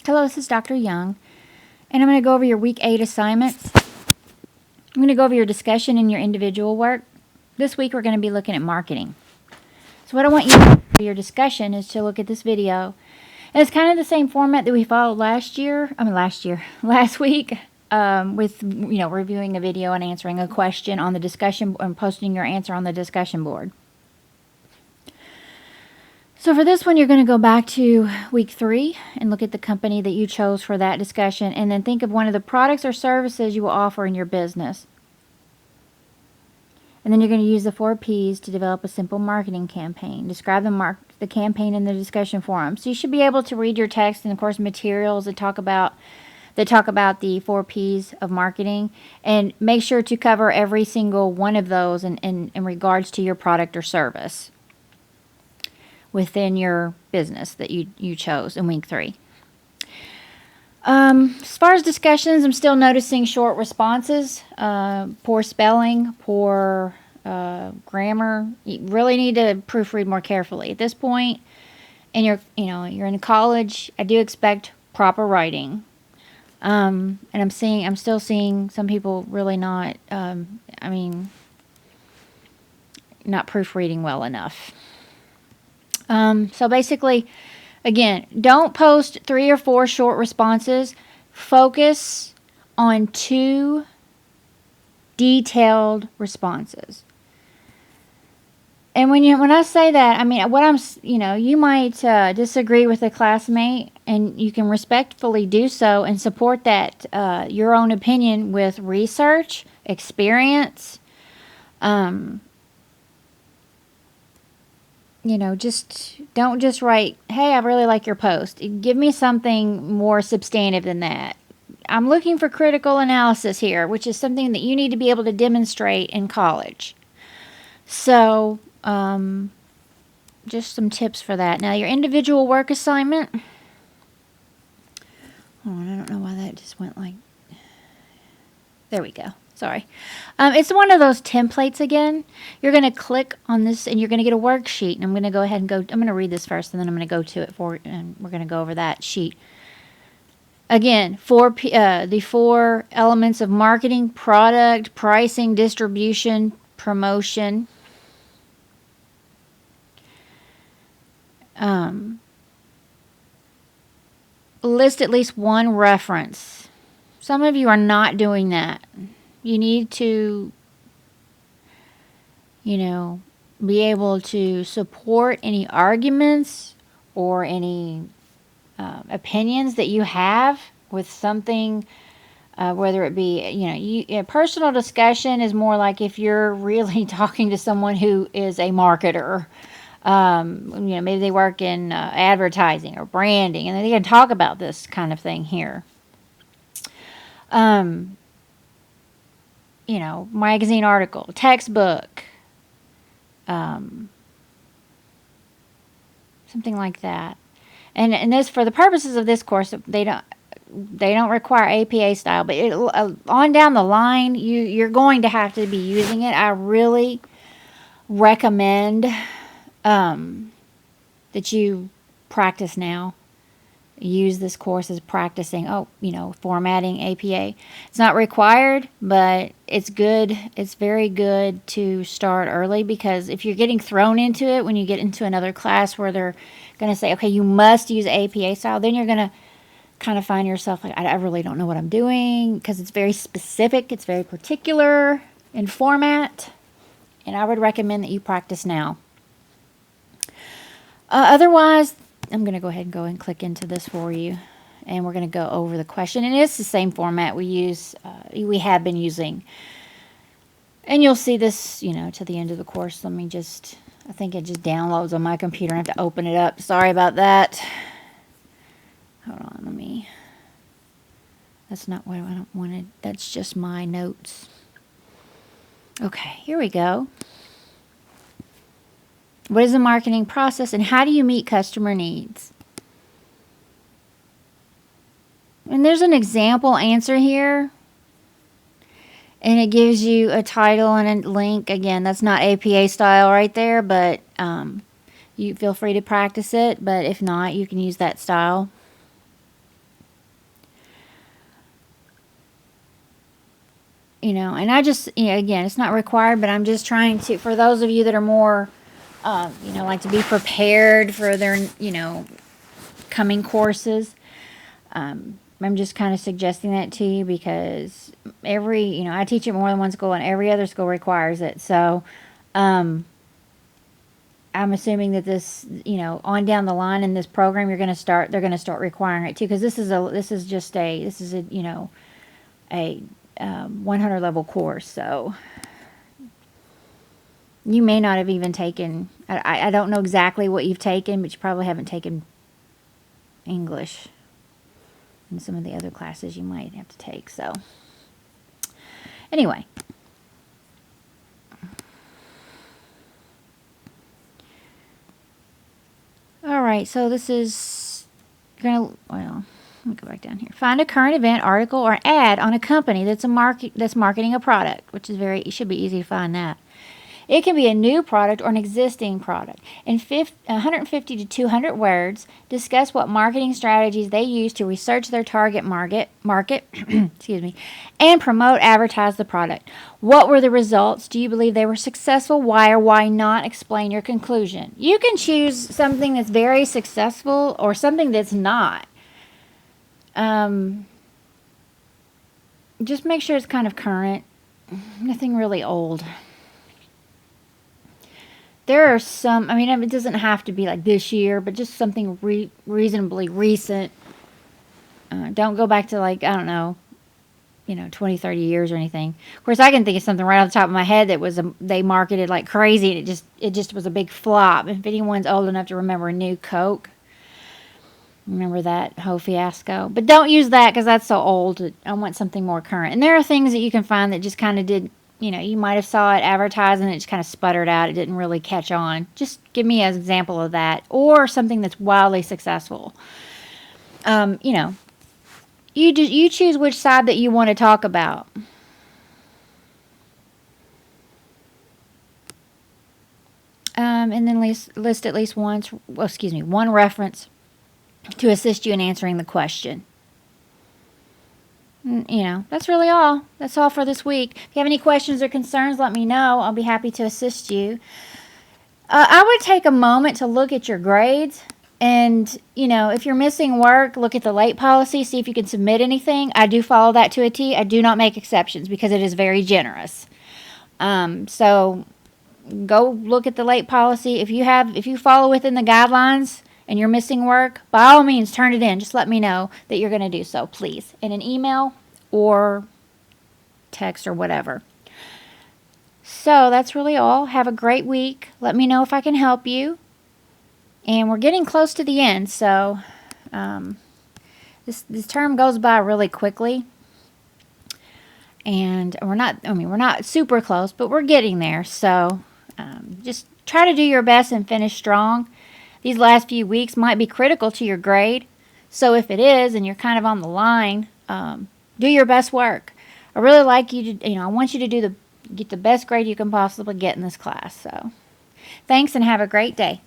Hello, this is Dr. Young, and I'm going to go over your Week 8 assignments. I'm going to go over your discussion and your individual work. This week we're going to be looking at marketing. So what I want you to do for your discussion is to look at this video. And it's kind of the same format that we followed last week, with reviewing a video and answering a question on the discussion and posting your answer on the discussion board. So for this one, you're going to go back to week 3 and look at the company that you chose for that discussion, and then think of one of the products or services you will offer in your business. And then you're going to use the 4 P's to develop a simple marketing campaign. Describe the campaign in the discussion forum. So you should be able to read your text and, of course, materials that talk about the 4 P's of marketing, and make sure to cover every single one of those in regards to your product or service within your business that you chose in week 3. As far as discussions, I'm still noticing short responses, poor spelling, poor grammar. You really need to proofread more carefully. At this point, and you're in college, I do expect proper writing. And I'm still seeing some people really not proofreading well enough. So basically, again, don't post 3 or 4 short responses. Focus on 2 detailed responses. And when I say that, I mean, you might disagree with a classmate, and you can respectfully do so and support that your own opinion with research, experience. Don't just write, hey, I really like your post. Give me something more substantive than that. I'm looking for critical analysis here, which is something that you need to be able to demonstrate in college. So, just some tips for that. Now, your individual work assignment. Oh, I don't know why that just went like... There we go. Sorry. It's one of those templates again. You're going to click on this and you're going to get a worksheet. And I'm going to go ahead and I'm going to read this first, and then I'm going to go to it and we're going to go over that sheet. Again, the 4 elements of marketing: product, pricing, distribution, promotion. List at least 1 reference. Some of you are not doing that. You need to, be able to support any arguments or any opinions that you have with something, whether it be, a personal discussion is more like if you're really talking to someone who is a marketer. Maybe they work in advertising or branding, and they can talk about this kind of thing here. Magazine article, textbook, something like that. And this, for the purposes of this course, they don't require APA style, but on down the line, you're going to have to be using it. I really recommend that you practice now. Use this course as practicing, formatting APA. It's not required, but it's good. It's very good to start early, because if you're getting thrown into it when you get into another class where they're going to say, okay, you must use APA style, then you're going to kind of find yourself like, I really don't know what I'm doing, because it's very specific. It's very particular in format, and I would recommend that you practice now. Otherwise, I'm going to go ahead and click into this for you, and we're going to go over the question. And it's the same format we have been using. And you'll see this, to the end of the course. I think it just downloads on my computer. I have to open it up. Sorry about that. Hold on, that's not what I don't want to, that's just my notes. Okay, here we go. What is the marketing process, and how do you meet customer needs? And there's an example answer here, and it gives you a title and a link. Again, that's not APA style right there, but you feel free to practice it. But if not, you can use that style. and I just, again, it's not required, but I'm just trying to, for those of you that are more, like to be prepared for their, coming courses. I'm just kind of suggesting that to you because I teach at more than one school and every other school requires it. So, I'm assuming that this, on down the line in this program, they're going to start requiring it too. Because this is a 100 level course. So you may not have even taken, I don't know exactly what you've taken, but you probably haven't taken English and some of the other classes you might have to take. So anyway, all right, so this is let me go back down here. Find a current event, article, or ad on a company that's marketing a product, which is it should be easy to find that. It can be a new product or an existing product. In 150 to 200 words, discuss what marketing strategies they use to research their target market, excuse me, and promote, advertise the product. What were the results? Do you believe they were successful? Why or why not? Explain your conclusion. You can choose something that's very successful or something that's not. Just make sure it's kind of current. Nothing really old. There are some, it doesn't have to be like this year, but just something reasonably recent. Don't go back to 20, 30 years or anything. Of course, I can think of something right off the top of my head that they marketed like crazy, and it just was a big flop. If anyone's old enough to remember a new Coke, remember that whole fiasco. But don't use that because that's so old. I want something more current. And there are things that you can find that just kind of did. You might have saw it advertised and it just kind of sputtered out. It didn't really catch on. Just give me an example of that. Or something that's wildly successful. You choose which side that you want to talk about. And then list at least one reference to assist you in answering the question. That's really all. That's all for this week. If you have any questions or concerns, let me know. I'll be happy to assist you. I would take a moment to look at your grades. And, if you're missing work, look at the late policy, see if you can submit anything. I do follow that to a T. I do not make exceptions because it is very generous. So go look at the late policy. If you follow within the guidelines and you're missing work, by all means, turn it in. Just let me know that you're going to do so, please, in an email or text or whatever. So that's really all. Have a great week. Let me know if I can help you. And we're getting close to the end, so this term goes by really quickly. And we're not super close, but we're getting there. So just try to do your best and finish strong. These last few weeks might be critical to your grade. So if it is and you're kind of on the line, do your best work. I really like you to, I want you to get the best grade you can possibly get in this class. So thanks and have a great day.